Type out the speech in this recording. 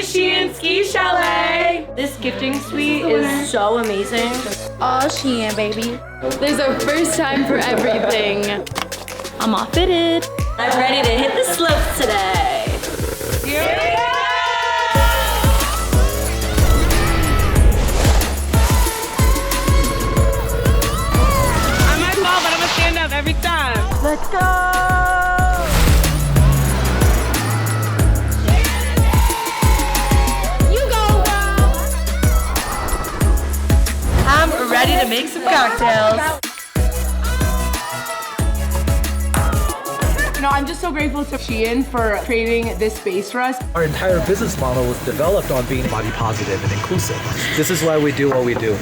SHEIN Ski Chalet. This gifting suite is so amazing. All SHEIN, baby. There's a first time for everything. I'm all fitted. I'm ready to hit the slopes today. Here we go! I might fall, but I'm gonna stand up every time. Let's go! I'm ready to make some cocktails. You know, I'm just so grateful to SHEIN for creating this space for us. Our entire business model was developed on being body positive and inclusive. This is why we do what we do.